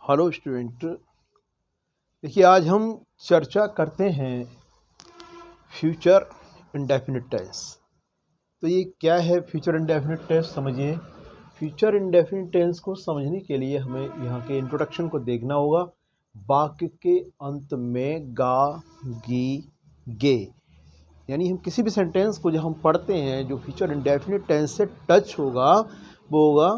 Hello student. देखिए, आज हम चर्चा करते हैं फ्यूचर इंडेफिनिट टेंस। तो ये क्या है फ्यूचर इंडेफिनिट टेंस, समझिए। फ्यूचर इंडेफिनिट टेंस को समझने के लिए हमें यहाँ के इंट्रोडक्शन को देखना होगा। वाक्य के अंत में गा, गी, गे, यानी हम किसी भी सेंटेंस को जब हम पढ़ते हैं जो फ्यूचर इंडेफिनिट टेंस से टच होगा वो होगा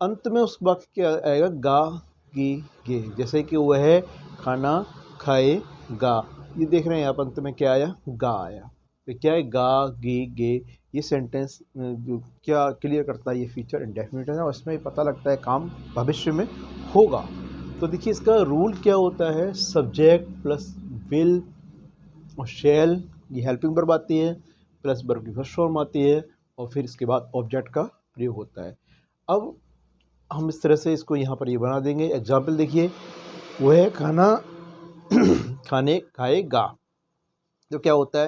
अंत में उस वाक्य क्या आएगा, गा, गी, गे। जैसे कि वह खाना खाएगा, ये देख रहे हैं आप, अंत में क्या आया, गा आया। तो क्या है, गा, गी, गे। ये सेंटेंस जो क्या क्लियर करता है, ये फ्यूचर इंडेफिनिट है और इसमें पता लगता है काम भविष्य में होगा। तो देखिए इसका रूल क्या होता है, सब्जेक्ट प्लस विल और शैल, ये हेल्पिंग वर्ब आती है, प्लस वर्ब की फर्स्ट फॉर्म आती है और फिर इसके बाद ऑब्जेक्ट का प्रयोग होता है। अब हम इस तरह से इसको यहाँ पर ये बना देंगे। एग्जाम्पल देखिए, वह खाना खाने खाएगा, तो क्या होता है,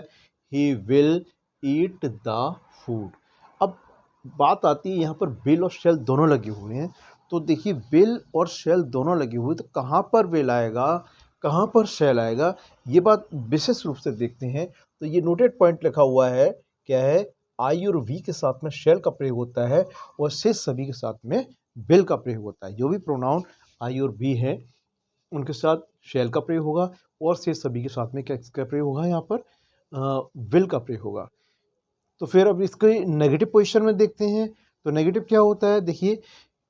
ही विल ईट द फूड। अब बात आती है यहाँ पर विल और शेल दोनों लगे हुए हैं। तो देखिए विल और शेल दोनों लगे हुए, तो कहाँ पर विल आएगा, कहाँ पर शेल आएगा, ये बात विशेष रूप से देखते हैं। तो ये नोटेड पॉइंट लिखा हुआ है, क्या है, आई और वी के साथ में शेल का प्रयोग होता है और शेष सभी के साथ में विल का प्रयोग होता है। जो भी प्रोनाउन आई और वी है उनके साथ शेल का प्रयोग होगा और शेष सभी के साथ में क्या इसका प्रयोग होगा, यहाँ पर विल का प्रयोग होगा। तो फिर अब इसके नेगेटिव पोजीशन में देखते हैं। तो नेगेटिव क्या होता है, देखिए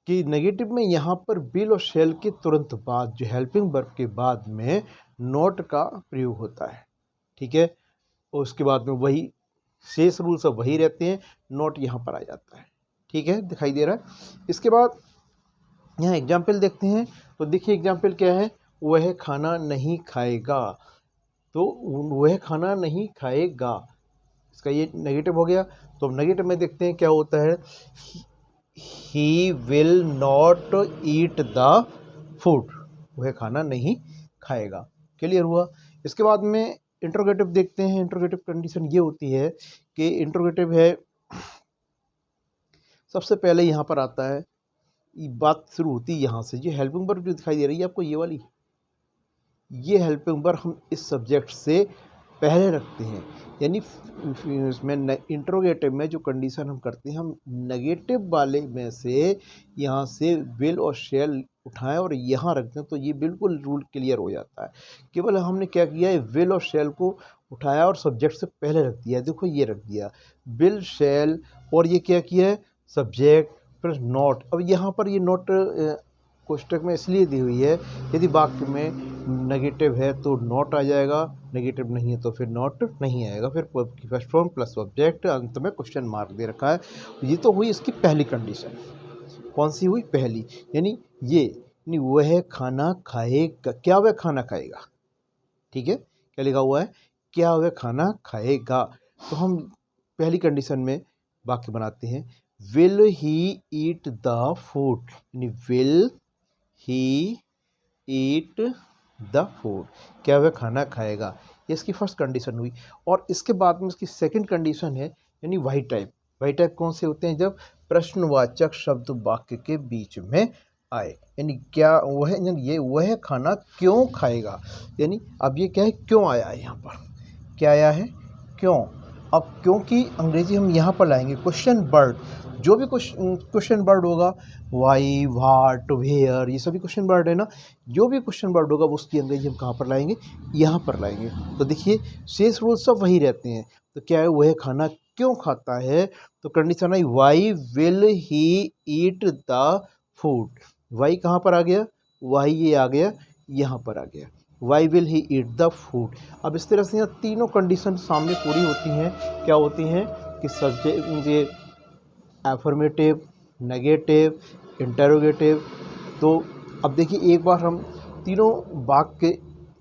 कि नेगेटिव में यहाँ पर विल और शेल के तुरंत बाद जो हेल्पिंग वर्ब के बाद में नॉट का प्रयोग होता है, ठीक है। और उसके बाद में वही शेष रूल सब वही रहते हैं, नॉट यहाँ पर आ जाता है, ठीक है, दिखाई दे रहा है। इसके बाद यहाँ एग्जाम्पल देखते हैं। तो देखिए एग्जाम्पल क्या है, वह खाना नहीं खाएगा। तो वह खाना नहीं खाएगा, इसका ये नेगेटिव हो गया। तो अब नेगेटिव में देखते हैं क्या होता है, ही will not eat the food, वह खाना नहीं खाएगा। क्लियर हुआ। इसके बाद में इंट्रोगेटिव देखते हैं। इंट्रोगेटिव कंडीशन ये होती है कि इंट्रोगेटिव है, सबसे पहले यहाँ पर आता है, ये बात शुरू होती है यहाँ से, ये हेल्पिंग वर्ब जो दिखाई दे रही है आपको, ये वाली, ये हेल्पिंग वर्ब हम इस सब्जेक्ट से पहले रखते हैं। यानी इसमें इंट्रोगेटिव में जो कंडीशन हम करते हैं, हम नेगेटिव वाले में से यहाँ से विल और शेल उठाएं और यहाँ रखते हैं, तो ये बिल्कुल रूल क्लियर हो जाता है। केवल हमने क्या किया है, विल और शेल को उठाया और सब्जेक्ट से पहले रख दिया। देखो ये रख दिया विल शेल, और ये क्या किया है, सब्जेक्ट प्लस नॉट। अब यहाँ पर ये नॉट कोष्टक में इसलिए दी हुई है, यदि वाक्य में नेगेटिव है तो नॉट आ जाएगा, नेगेटिव नहीं है तो फिर नॉट नहीं आएगा, फिर फर्स्ट फॉर्म प्लस ऑब्जेक्ट, अंत में क्वेश्चन मार्क दे रखा है। ये तो हुई इसकी पहली कंडीशन। कौन सी हुई, पहली, यानी ये, यानी वह खाना खाएगा, क्या वह खाना खाएगा, ठीक है, क्या लिखा हुआ है, क्या वह खाना खाएगा। तो हम पहली कंडीशन में वाक्य बनाते हैं, will he eat the food, यानी will he eat the food, क्या वह खाना खाएगा, ये इसकी फर्स्ट कंडीशन हुई। और इसके बाद में इसकी सेकंड कंडीशन है, यानी वाई टाइप। वाई टाइप कौन से होते हैं, जब प्रश्नवाचक शब्द वाक्य के बीच में आए, यानी क्या वह, यानी ये वह खाना क्यों खाएगा, यानी अब ये क्या है, क्यों आया है, यहाँ पर क्या आया है, क्यों। अब क्योंकि अंग्रेजी हम यहाँ पर लाएंगे क्वेश्चन वर्ड, जो भी क्वेश्चन वर्ड होगा, वाई, व्हाट, वेयर, ये सभी क्वेश्चन वर्ड है ना, जो भी क्वेश्चन वर्ड होगा उसकी अंग्रेजी हम कहाँ पर लाएंगे, यहाँ पर लाएंगे। तो देखिए शेष रूल सब वही रहते हैं। तो क्या है, वह खाना क्यों खाता है, तो कंडीशन आई, why will he eat the food. Why कहाँ पर आ गया, वाई ये आ गया, यहाँ पर आ गया, why will he eat the food. अब इस तरह से यहाँ तीनों कंडीशन सामने पूरी होती हैं। क्या होती हैं कि सब्जेक्ट, ये एफर्मेटिव, नेगेटिव, इंटरोगेटिव। तो अब देखिए एक बार हम तीनों वाक्य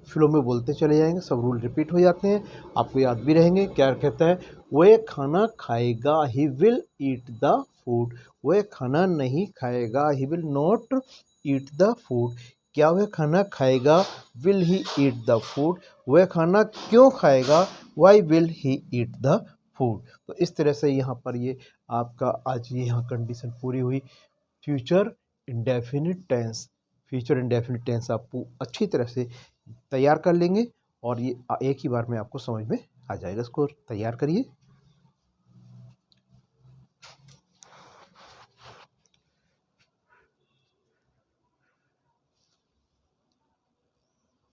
फ्लो में बोलते चले जाएंगे, सब रूल रिपीट हो जाते हैं, आपको याद भी रहेंगे। क्या कहता है, वह खाना खाएगा, he will eat the food, वह खाना नहीं खाएगा, he will not eat the food, क्या वह खाना खाएगा, will he eat the food, वह खाना क्यों खाएगा, why will he eat the food. तो इस तरह से यहाँ पर ये आपका आज ये यहाँ कंडीशन पूरी हुई। Future indefinite tense, future indefinite tense आपको अच्छी तरह से तैयार कर लेंगे और ये एक ही बार में आपको समझ में आ जाएगा। इसको तैयार करिए।